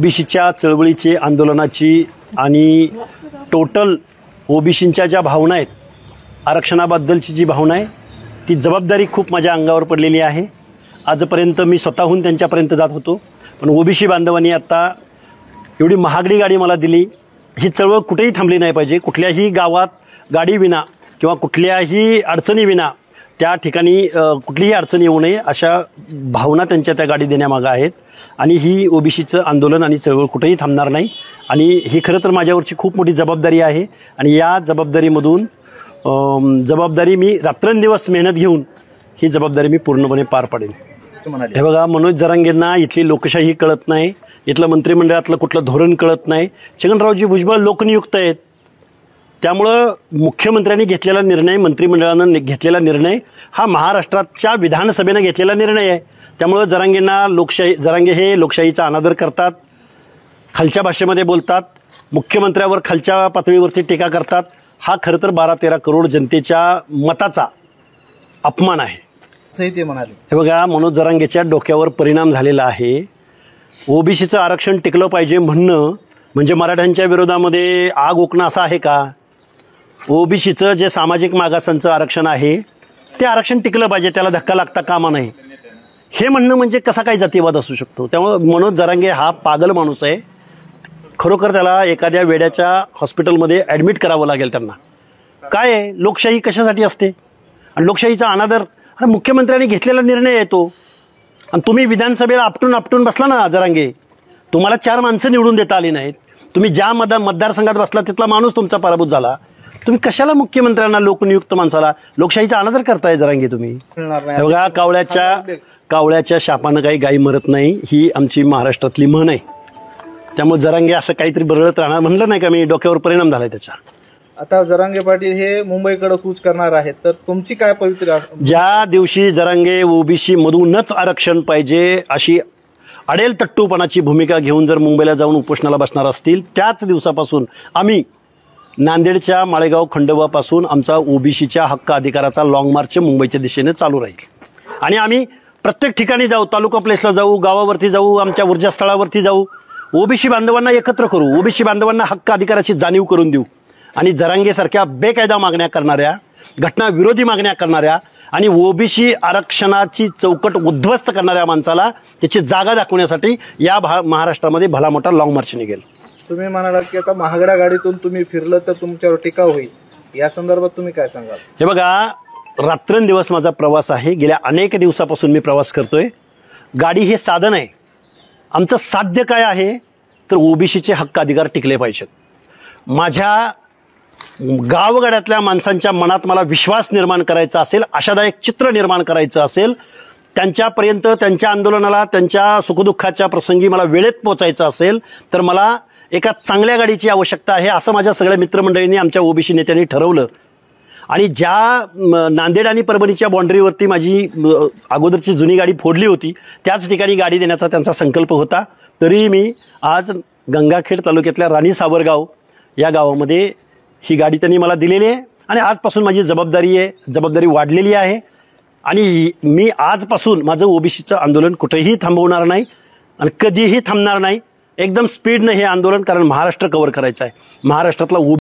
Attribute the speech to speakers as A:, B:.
A: ओबीसीच्या चळवळीची आंदोलनाची आणि टोटल ओबीसींच्या ज्या भावना आहेत, आरक्षणाबद्दलची जी भावना आहे ती जबाबदारी खूप माझ्या अंगावर पडलेली आहे। आजपर्यंत मी स्वतःहून त्यांच्यापर्यंत जात होतो, पण ओबीसी बांधवांनी आता एवढी महागडी गाडी मला दिली। ही चळवळ कुठेही थांबली नाही पाहिजे। कुठल्याही गावात गाडी विना किंवा कुठल्याही अडचणी विना त्या ठिकाणी कुठलीही अडचण येऊ नये अशा भावना त्यांच्या त्या गाडी देण्यामागे आहेत। आणि ही ओबीसीचं आंदोलन आणि चळवळ कुठेही थांबणार नाही। आणि ही खरं तर माझ्यावरची खूप मोठी जबाबदारी आहे आणि या जबाबदारीमधून जबाबदारी मी रात्रंदिवस मेहनत घेऊन ही जबाबदारी मी पूर्णपणे पार पाडेन। हे बघा, मनोज जरांगेंना इथली लोकशाही कळत नाही, इथलं मंत्रिमंडळातलं कुठलं धोरण कळत नाही। छगनरावजी भुजबळ लोकनियुक्त आहेत, त्यामुळं मुख्यमंत्र्यांनी घेतलेला निर्णय, मंत्रिमंडळानं घेतलेला निर्णय हा महाराष्ट्राच्या विधानसभेनं घेतलेला निर्णय आहे। त्यामुळं जरांगे हे लोकशाहीचा अनादर करतात, खालच्या भाषेमध्ये बोलतात, मुख्यमंत्र्यावर खालच्या पातळीवरती टीका करतात। हा खरं तर 12-13 करोड जनतेच्या मताचा अपमान आहे,
B: असंही ते म्हणाले।
A: हे बघा, मनोज जरांगेच्या डोक्यावर परिणाम झालेला आहे। ओबीसीचं आरक्षण टिकलं पाहिजे म्हणणं म्हणजे मराठ्यांच्या विरोधामध्ये आग ओकणं असं आहे का? ओबीसीचं जे सामाजिक मागासांचं आरक्षण आहे ते आरक्षण टिकलं पाहिजे, त्याला धक्का लागता कामा नये हे म्हणणं म्हणजे कसा काही जातीवाद असू शकतो? त्यामुळे मनोज जरांगे हा पागल माणूस आहे। खरोखर त्याला एखाद्या वेड्याच्या हॉस्पिटलमध्ये ॲडमिट करावं लागेल त्यांना। काय आहे, लोकशाही कशासाठी असते आणि लोकशाहीचा अनादर? अरे मुख्यमंत्र्यांनी घेतलेला निर्णय आहे तो, आणि तुम्ही विधानसभेला आपटून बसला ना जरांगे। तुम्हाला 4 माणसं निवडून देता आली नाहीत, तुम्ही ज्या मतदारसंघात बसला तिथला माणूस तुमचा पराभूत झाला। तुम्ही कशाला मुख्यमंत्र्यांना, लोकनियुक्त माणसाला लोकशाहीचा अनादर करताय जरांगे तुम्ही? बघा, कावळ्याच्या शापानं काही गाई मरत नाही, ही आमची महाराष्ट्रातली म्हण आहे। त्यामुळे जरांगे असं काहीतरी बरळत राहणार म्हणलं नाही का मी, डोक्यावर परिणाम झालाय त्याच्या।
B: आता जरांगे पाटील हे मुंबईकडे कूच करणार आहेत, तर तुमची काय पवित्र?
A: ज्या दिवशी जरांगे ओबीसी मधूनच आरक्षण पाहिजे अशी अडेल तट्टूपणाची भूमिका घेऊन जर मुंबईला जाऊन उपोषणाला बसणार असतील, त्याच दिवसापासून आम्ही नांदेडच्या माळेगाव खंडोबापासून आमचा ओबीसीच्या हक्क अधिकाराचा लॉंग मार्च मुंबईच्या दिशेने चालू राहील। आणि आम्ही प्रत्येक ठिकाणी जाऊ, तालुका प्लेसला जाऊ, गावावरती जाऊ, आमच्या ऊर्जास्थळावरती जाऊ, ओबीसी बांधवांना एकत्र करू, ओबीसी बांधवांना हक्क अधिकाराची जाणीव करून देऊ। आणि जरांगेसारख्या बेकायदा मागण्या करणाऱ्या, घटनाविरोधी मागण्या करणाऱ्या आणि ओबीसी आरक्षणाची चौकट उद्ध्वस्त करणाऱ्या माणसाला त्याची जागा दाखवण्यासाठी या महाराष्ट्रामध्ये भला मोठा लॉंग मार्च निघेल।
B: तुम्ही म्हणालात की आता महागड्या गाडीतून तुम्ही फिरलं तर तुमच्यावर टीका होईल, या संदर्भात तुम्ही काय सांगाल?
A: हे बघा, रात्रंदिवस माझा प्रवास आहे, गेल्या अनेक दिवसापासून मी प्रवास करतोय। गाडी हे साधन आहे, आमचं साध्य काय आहे तर ओबीसीचे हक्क अधिकार टिकले पाहिजेत। माझ्या गावगाड्यातल्या माणसांच्या मनात मला विश्वास निर्माण करायचा असेल, आशादायक चित्र निर्माण करायचं असेल, त्यांच्यापर्यंत, त्यांच्या आंदोलनाला, त्यांच्या सुखदुःखाच्या प्रसंगी मला वेळेत पोहोचायचं असेल तर मला एका चांगल्या गाडीची आवश्यकता आहे, असं माझ्या सगळ्या मित्रमंडळींनी, आमच्या ओबीसी नेत्यांनी ठरवलं। आणि ज्या नांदेड आणि परभणीच्या बाँड्रीवरती माझी अगोदरची जुनी गाडी फोडली होती त्याच ठिकाणी गाडी देण्याचा त्यांचा संकल्प होता। तरी मी आज गंगाखेड तालुक्यातल्या राणी सावरगाव या गावामध्ये ही गाडी त्यांनी मला दिलेली आहे। आणि आजपासून माझी जबाबदारी वाढलेली आहे आणि मी आजपासून माझं ओबीसीचं आंदोलन कुठेही थांबवणार नाही आणि कधीही थांबणार नाही। एकदम स्पीडनं हे आंदोलन, कारण महाराष्ट्र कव्हर करायचं आहे। महाराष्ट्रातला